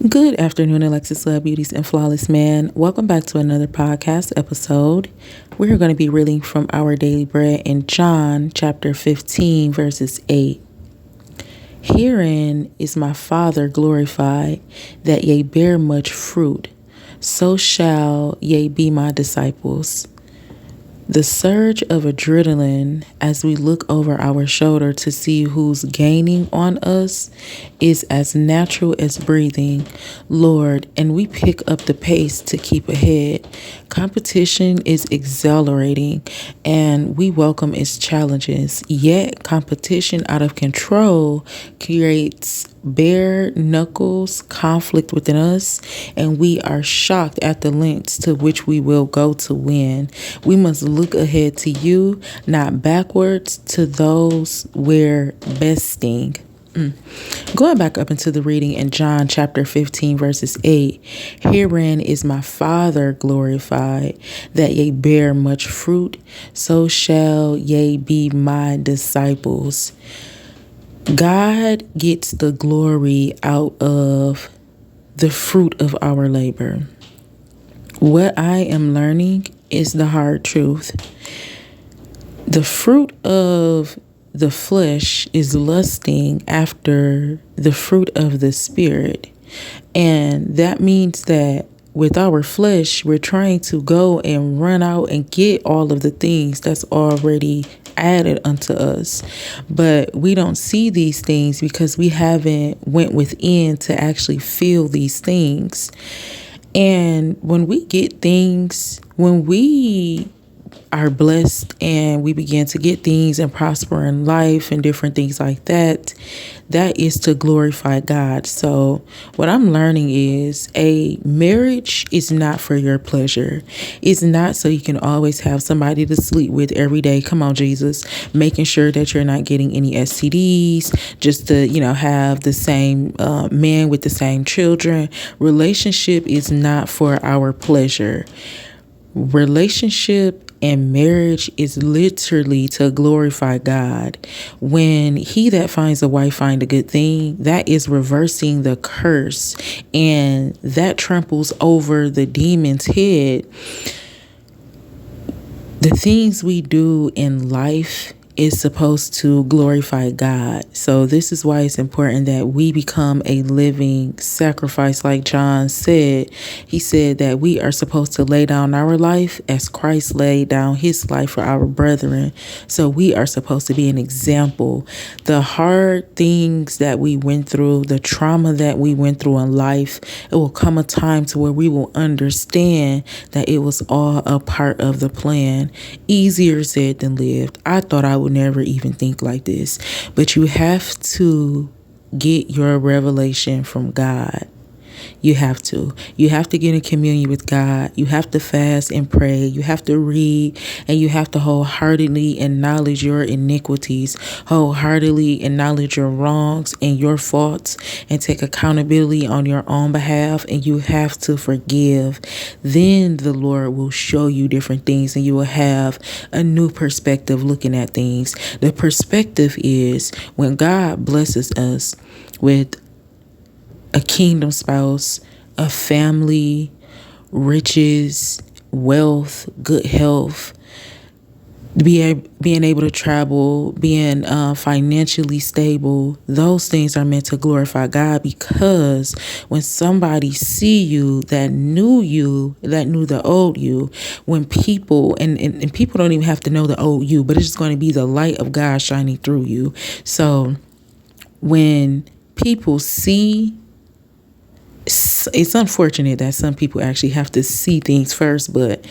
Good afternoon, Alexus Love Beauties and Flawless Man. Welcome back to another podcast episode. We're going to be reading from our daily bread in John chapter 15, verses 8. Herein is my Father glorified, that ye bear much fruit, so shall ye be my disciples. The surge of adrenaline as we look over our shoulder to see who's gaining on us is as natural as breathing, Lord, and we pick up the pace to keep ahead. Competition is exhilarating and we welcome its challenges, yet competition out of control creates bare knuckles conflict within us, and we are shocked at the lengths to which we will go to win. We must look ahead to you, not backwards to those we're besting. Going back up into the reading in John chapter 15, verses 8. Herein is my Father glorified, that ye bear much fruit, so shall ye be my disciples. God gets the glory out of the fruit of our labor. What I am learning is the hard truth. The fruit of the flesh is lusting after the fruit of the spirit. And that means that with our flesh, we're trying to go and run out and get all of the things that's already added unto us, but we don't see these things because we haven't went within to actually feel these things. And when we get things, when we are blessed and we begin to get things and prosper in life and different things like that, that is to glorify God. So what I'm learning is a marriage is not for your pleasure. It's not so you can always have somebody to sleep with every day. Come on, Jesus, making sure that you're not getting any STDs, just to, have the same man with the same children. Relationship is not for our pleasure. Relationship and marriage is literally to glorify God. When he that finds a wife find a good thing, that is reversing the curse, and that tramples over the demon's head. The things we do in life is supposed to glorify God. So this is why it's important that we become a living sacrifice. Like John said, he said that we are supposed to lay down our life as Christ laid down his life for our brethren. So we are supposed to be an example. The hard things that we went through, the trauma that we went through in life, it will come a time to where we will understand that it was all a part of the plan. Easier said than lived. I thought I would never even think like this, but you have to get your revelation from God. You have to get in communion with God. You have to fast and pray. You have to read, and you have to wholeheartedly acknowledge your iniquities, wholeheartedly acknowledge your wrongs and your faults, and take accountability on your own behalf. And you have to forgive. Then the Lord will show you different things, and you will have a new perspective looking at things. The perspective is when God blesses us with a kingdom spouse, a family, riches, wealth, good health, being able to travel, being financially stable. Those things are meant to glorify God, because when somebody see you that knew the old you, when people, and people don't even have to know the old you, but it's just going to be the light of God shining through you. So when people see, it's unfortunate that some people actually have to see things first, but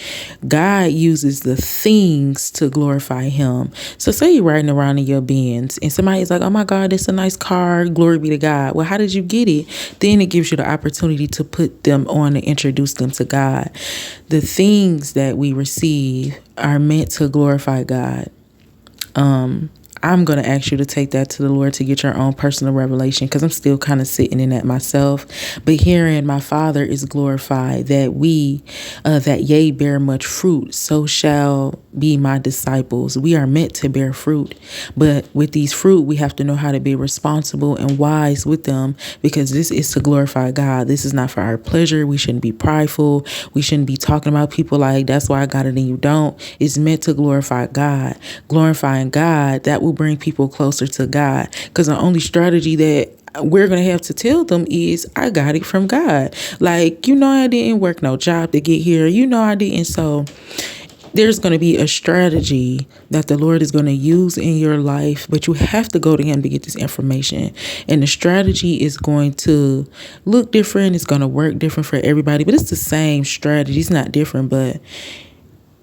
God uses the things to glorify him. So say you're riding around in your Benz and somebody's like, oh my God, it's a nice car. Glory be to God. Well, how did you get it? Then it gives you the opportunity to put them on and introduce them to God. The things that we receive are meant to glorify God. I'm going to ask you to take that to the Lord to get your own personal revelation, because I'm still kind of sitting in that myself. But herein my Father is glorified, that we, that ye bear much fruit, so shall be my disciples. We are meant to bear fruit. But with these fruit, we have to know how to be responsible and wise with them, because this is to glorify God. This is not for our pleasure. We shouldn't be prideful. We shouldn't be talking about people like, that's why I got it and you don't. It's meant to glorify God. Glorifying God, that will bring people closer to God. Because the only strategy that we're going to have to tell them is, I got it from God. Like, I didn't work no job to get here. I didn't. So there's going to be a strategy that the Lord is going to use in your life, but you have to go to him to get this information. And the strategy is going to look different. It's going to work different for everybody, but it's the same strategy. It's not different, but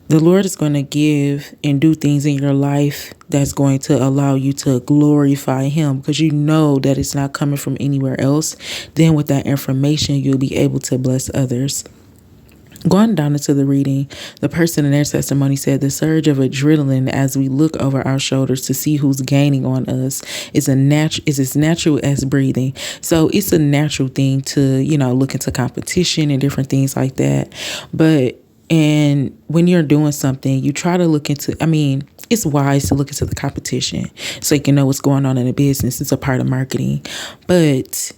the Lord is going to give and do things in your life that's going to allow you to glorify him, because you know that it's not coming from anywhere else. Then with that information, you'll be able to bless others. Going down into the reading, the person in their testimony said the surge of adrenaline as we look over our shoulders to see who's gaining on us is as natural as breathing. So it's a natural thing to, look into competition and different things like that. And when you're doing something, you try to look into, it's wise to look into the competition so you can know what's going on in the business. It's a part of marketing. But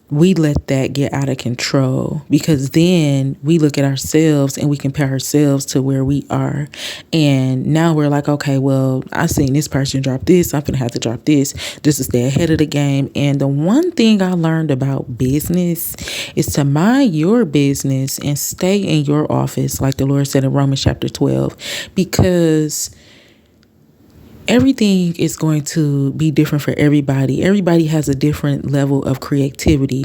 we let that get out of control, because then we look at ourselves and we compare ourselves to where we are. And now we're like, okay, well, I seen this person drop this. I'm going to have to drop this just to stay ahead of the game. And the one thing I learned about business is to mind your business and stay in your office, like the Lord said in Romans chapter 12, because everything is going to be different for everybody. Everybody has a different level of creativity,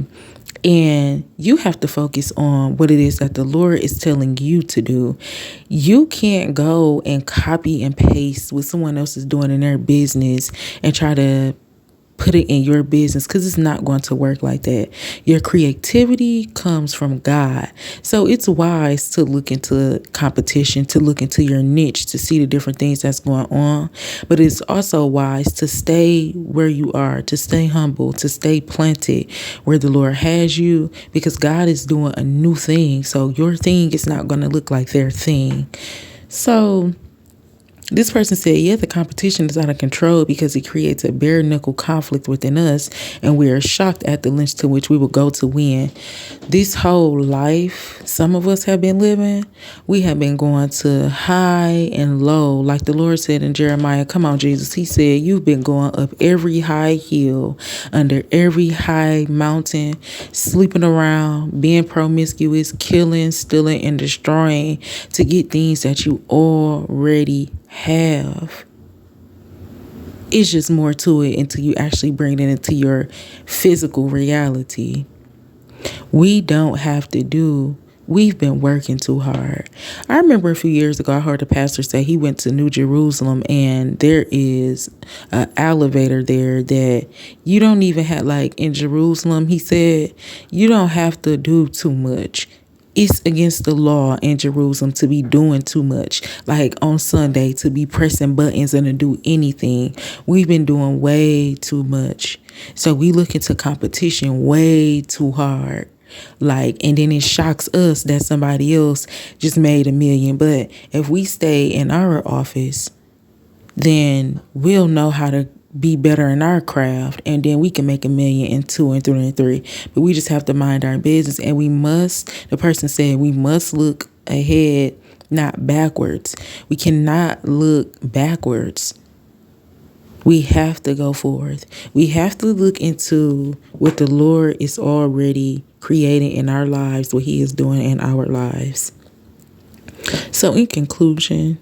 and you have to focus on what it is that the Lord is telling you to do. You can't go and copy and paste what someone else is doing in their business and try to put it in your business, because it's not going to work like that. Your creativity comes from God. So it's wise to look into competition, to look into your niche, to see the different things that's going on. But it's also wise to stay where you are, to stay humble, to stay planted where the Lord has you, because God is doing a new thing. So your thing is not going to look like their thing. So this person said, the competition is out of control because it creates a bare knuckle conflict within us, and we are shocked at the lengths to which we will go to win. This whole life some of us have been living, we have been going to high and low. Like the Lord said in Jeremiah, come on, Jesus. He said, you've been going up every high hill, under every high mountain, sleeping around, being promiscuous, killing, stealing, and destroying to get things that you already have. It's just more to it until you actually bring it into your physical reality. We don't have to do. We've been working too hard. I remember a few years ago, I heard a pastor say he went to New Jerusalem, and there is an elevator there that you don't even have, like in Jerusalem, he said, you don't have to do too much. It's against the law in Jerusalem to be doing too much, like on Sunday, to be pressing buttons and to do anything. We've been doing way too much. So we look into competition way too hard. And then it shocks us that somebody else just made $1 million. But if we stay in our office, then we'll know how to be better in our craft, and then we can make $1 million and 2 and 3 and 3. But we just have to mind our business, and the person said, we must look ahead, not backwards. We cannot look backwards. We have to go forth. We have to look into what the Lord is already creating in our lives, what he is doing in our lives. So in conclusion,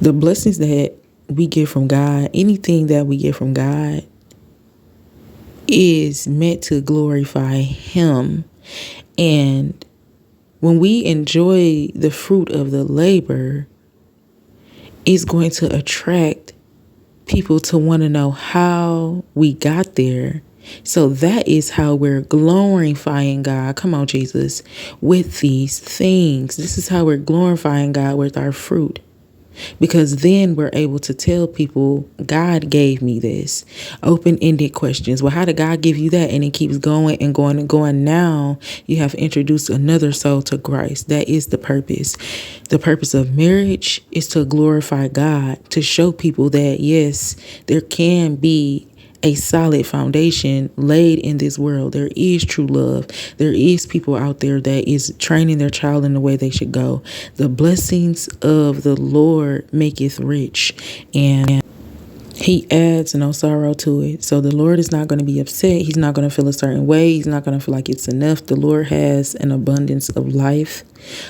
the blessings that we get from God, anything that we get from God, is meant to glorify him. And when we enjoy the fruit of the labor, it's going to attract people to want to know how we got there. So that is how we're glorifying God. Come on, Jesus, with these things. This is how we're glorifying God, with our fruit. because then we're able to tell people, God gave me this. Open-ended questions. Well, how did God give you that? And it keeps going and going and going. Now you have introduced another soul to Christ. That is the purpose. The purpose of marriage is to glorify God, to show people that, yes, there can be a solid foundation laid in this world. There is true love. There is people out there that is training their child in the way they should go. The blessings of the Lord maketh rich, and he adds no sorrow to it. So the Lord is not going to be upset. He's not going to feel a certain way. He's not going to feel like it's enough. The Lord has an abundance of life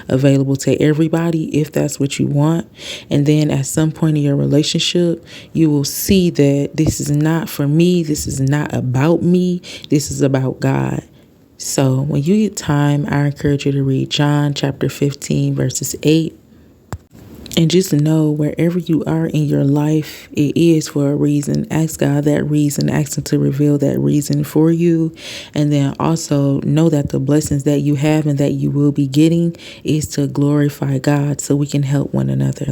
available to everybody if that's what you want. And then at some point in your relationship, you will see that this is not for me. This is not about me. This is about God. So when you get time, I encourage you to read John chapter 15, verses 8. And just know, wherever you are in your life, it is for a reason. Ask God that reason. Ask Him to reveal that reason for you. And then also know that the blessings that you have and that you will be getting is to glorify God, so we can help one another.